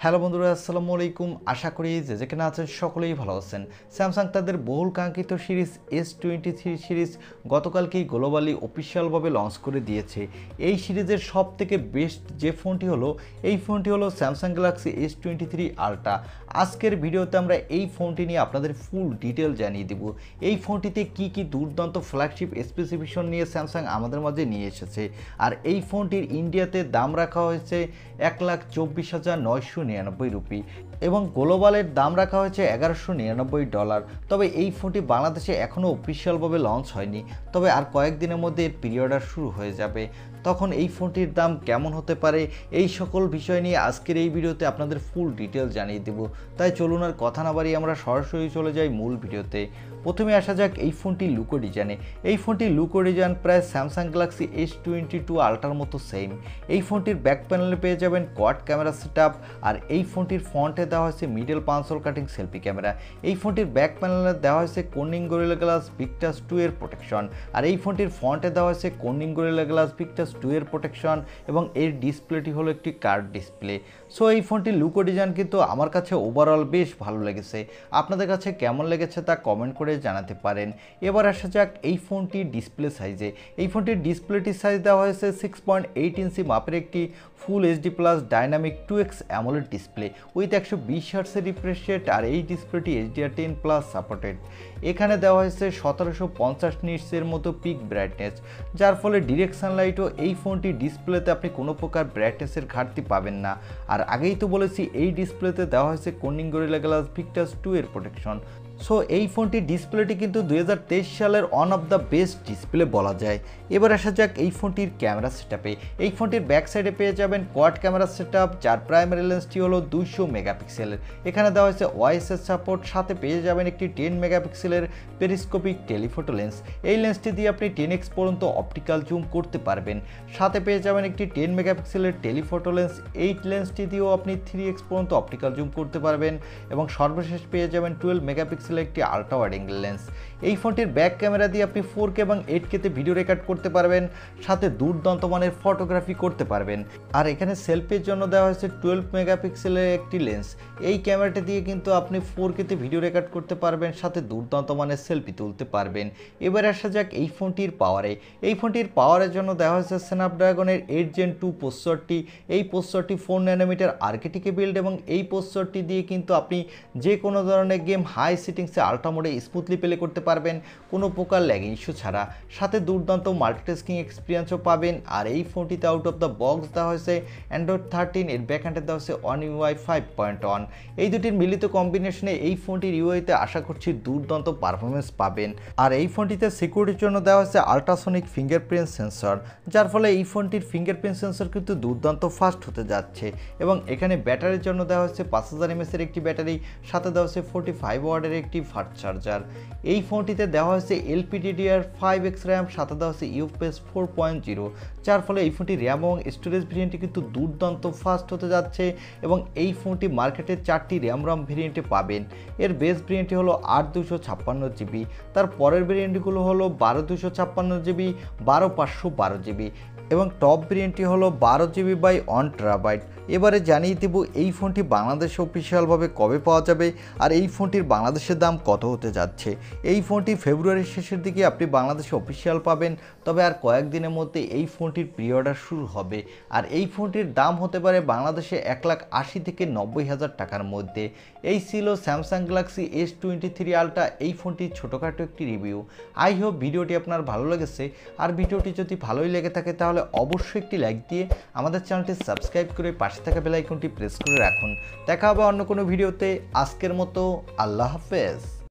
Hello বন্ধুরা, আসসালামু আলাইকুম। আশা করি যে যেখানে আছেন সকলেই ভালো আছেন। স্যামসাং তাদের বহুল কাঙ্ক্ষিত সিরিজ S23 সিরিজ গতকালকেই গ্লোবালি অফিসিয়ালভাবে লঞ্চ করে দিয়েছে। এই সিরিজের সব থেকে বেস্ট যে ফোনটি হলো এই ফোনটি হলো স্যামসাং গ্যালাক্সি S23 আলট্রা। আজকের ভিডিওতে আমরা এই ফোনটি নিয়ে আপনাদের ফুল ডিটেল জানিয়ে দেব। এই ফোনটিতে কি কি দুর্দান্ত ফ্ল্যাগশিপ স্পেসিফিকেশন নিয়ে স্যামসাং আমাদের মাঝে নিয়ে এসেছে। আর এই ফোনটির ইন্ডিয়াতে দাম রাখা হয়েছে 1,24,999 রুপি এবং গ্লোবালের দাম রাখা হয়েছে $1,199। তবে এই ফোনটি বাংলাদেশে এখনও অফিসিয়ালভাবে লঞ্চ হয়নি, তবে আর কয়েকদিনের মধ্যে এর প্রি অর্ডার শুরু হয়ে যাবে। তখন এই ফোনটির দাম কেমন হতে পারে এই সকল বিষয় নিয়ে আজকের এই ভিডিওতে আপনাদের ফুল ডিটেল জানিয়ে দেব। তাই চলুন আর কথা না বাড়িয়ে আমরা সরাসরি চলে যাই মূল ভিডিওতে। প্রথমে আসা যাক এই ফোনটির লুক ও ডিজাইনে। এই ফোনটির লুক ও ডিজাইন প্রায় স্যামসাং গ্যালাক্সি S22 আলট্রার মতো সেম। এই ফোনটির ব্যাক প্যানেলে পেয়ে যাবেন কোয়াড ক্যামেরা সেটআপ, আর এই ফোনটির ফ্রন্টে দেওয়া হয়েছে মিডল পাঞ্চল কাটিং সেলফি ক্যামেরা। এই ফোনটির ব্যাক প্যানেলে দেওয়া হয়েছে কর্নিং গরিলা গ্লাস ভিক্টাস 2 এর প্রোটেকশন, আর এই ফোনটির ফ্রন্টে দেওয়া হয়েছে কর্নিং গরিলা গ্লাস ভিক্টাস 2 এর প্রোটেকশন এবং এর ডিসপ্লেটি হলো একটি কার্ভ ডিসপ্লে। সো এই ফোনটির লুক ও ডিজাইন কিন্তু আমার কাছে ওভারঅল বেশ ভালো লেগেছে। আপনাদের কাছে কেমন লেগেছে তা কমেন্ট করে জানাতে পারেন। এবার আসা যাক এই ফোনটির ডিসপ্লে সাইজে। এই ফোনটির ডিসপ্লেটির সাইজ দেওয়া হয়েছে 6.8 ইঞ্চি মাপের একটি full HD plus dynamic 2x AMOLED display with 120 হার্টজের রিফ্রেশ রেট, আর এই ডিসপ্লেটি HDR10+ সাপোর্টেড। এখানে দেওয়া হয়েছে 1750 নিটসের মতো পিক ব্রাইটনেস, যার ফলে ডিরেক্ট সানলাইটও এই ফোনটি ডিসপ্লেতে আপনি কোনো প্রকার ব্রাইটনেসের ঘাটতি পাবেন না। আর আগেই তো বলেছি এই ডিসপ্লেতে দেওয়া হয়েছে কর্নিং গরিলা গ্লাস ভিক্টাস 2 এর প্রোটেকশন। সো এই ফোনটির ডিসপ্লেটি কিন্তু 2023 সালের one of the best display বলা যায়। এবার আসা যাক এই ফোনটির ক্যামেরা সেটআপে। এই ফোনটির ব্যাক সাইডে পেয়ে যাবেন কোয়াড ক্যামেরা সেটআপ, যার প্রাইমারি লেন্সটি হলো 200 মেগাপিক্সেলের। এখানে দেওয়া হয়েছে ওআইএস সাপোর্ট, সাথে পেয়ে যাবেন একটি 10 মেগাপিক্সেলের পেরিস্কোপিক টেলিফোটো লেন্স। এই লেন্সটি দিয়ে আপনি 10x পর্যন্ত অপটিক্যাল জুম করতে পারবেন। সাথে পেয়ে যাবেন একটি 10 মেগাপিক্সেলের টেলিফোটো লেন্স। এই লেন্সটি দিয়েও আপনি 3x পর্যন্ত অপটিক্যাল জুম করতে পারবেন এবং সর্বশেষ পেয়ে যাবেন 12 মেগাপিক্সেল একটি আলট্রা ওয়াইড অ্যাঙ্গেল লেন্স। এই ফোনটির ব্যাক ক্যামেরা দিয়ে আপনি 4K এবং 8K তে ভিডিও রেকর্ড করতে পারবেন, সাথে দুর্দান্ত মানের ফটোগ্রাফি করতে পারবেন। আর এখানে সেলফির জন্য দেওয়া হয়েছে 12 মেগাপিক্সেলের একটি লেন্স। এই ক্যামেরাটা দিয়ে কিন্তু আপনি 4K তে ভিডিও রেকর্ড করতে পারবেন, সাথে দুর্দান্ত মানের সেলফি তুলতে পারবেন। এবার আসা যাক এই ফোনটির পাওয়ারে। এই ফোনটির পাওয়ারের জন্য দেওয়া হয়েছে স্ন্যাপড্রাগনের 8 Gen 2 প্রসেসরটি। এই প্রসেসরটি 4 ন্যানোমিটার আর্কিটেকে বিল্ড এবং এই প্রসেসরটি দিয়ে কিন্তু আপনি যে কোনো ধরনের গেম হাই সেটিংসে আলট্রা মোডে স্মুথলি প্লে করতে পারবেন কোনো প্রকার ল্যাগ ইস্যু ছাড়া। সাথে দুর্দান্ত মাল্টিটাস্কিং এক্সপিরিয়েন্সও পাবেন। আর এই ফোনটিতে আউট অফ দ্য বক্স দেওয়া হয়েছে অ্যান্ড্রয়েড 13, এর ব্যাকহ্যান্ডে দেওয়া হয়েছে One UI 5.1। এই দুটির মিলিত কম্বিনেশনে এই ফোনটির ইউআইতে আশা করছি দুর্দান্ত পারফরমেন্স পাবেন। আর এই ফোনটিতে সিকিউরিটির জন্য দেওয়া হয়েছে আল্ট্রাসনিক ফিঙ্গারপ্রিন্ট সেন্সর, যার ফলে এই ফোনটির ফিঙ্গারপ্রিন্ট সেন্সর কিন্তু দুর্দান্ত ফাস্ট হতে যাচ্ছে। এবং এখানে ব্যাটারির জন্য দেওয়া হয়েছে 5000 mAh এর একটি ব্যাটারি, সাথে দেওয়া হয়েছে 45 ওয়াটের একটি ফাস্ট চার্জার। এই ফোনটিতে দেওয়া হয়েছে LPDDR5X র্যাম, সাথে দেওয়া হয়েছে UFS 4.0, যার ফলে এই ফোনটি র্যাম এবং স্টোরেজ ভেরিয়েন্টটি কিন্তু দুর্দান্ত ফাস্ট হতে যাচ্ছে। এবং এই ফোনটি মার্কেটে 4টি র্যাম ভেরিয়েন্টে পাবেন। এর বেস ভেরিয়েন্টটি হলো 8/256 GB, তার পরের ভেরিয়েন্টগুলো হলো 12/256 GB, 12/512 GB এবং টপ ভেরিয়েন্টটি হলো 12 GB বাই 1 TB। এবারে জানিয়ে দেব এই ফোনটি বাংলাদেশে অফিসিয়ালভাবে কবে পাওয়া যাবে আর এই ফোনটির বাংলাদেশের দাম কত হতে যাচ্ছে। এই ফোনটি ফেব্রুয়ারির শেষের দিকে আপনি বাংলাদেশে অফিসিয়াল পাবেন, তবে আর কয়েকদিনের মধ্যে এই ফোনটির প্রি অর্ডার শুরু হবে। আর এই ফোনটির দাম হতে পারে বাংলাদেশে 1,80,000 থেকে 90,000 টাকার মধ্যে। এই ছিল স্যামসাং গ্যালাক্সি S23 আলট্রা এই ফোনটির ছোটোখাটো একটি রিভিউ। আই হোপ ভিডিওটি আপনার ভালো লেগেছে। আর ভিডিওটি যদি ভালোই লেগে থাকে তাহলে অবশ্যই একটি লাইক দিয়ে আমাদের চ্যানেলটি সাবস্ক্রাইব করে পাশে থাকা বেল আইকনটি প্রেস করে রাখুন। দেখা হবে অন্য কোনো ভিডিওতে। আজকের মতো আল্লাহ হাফেজ।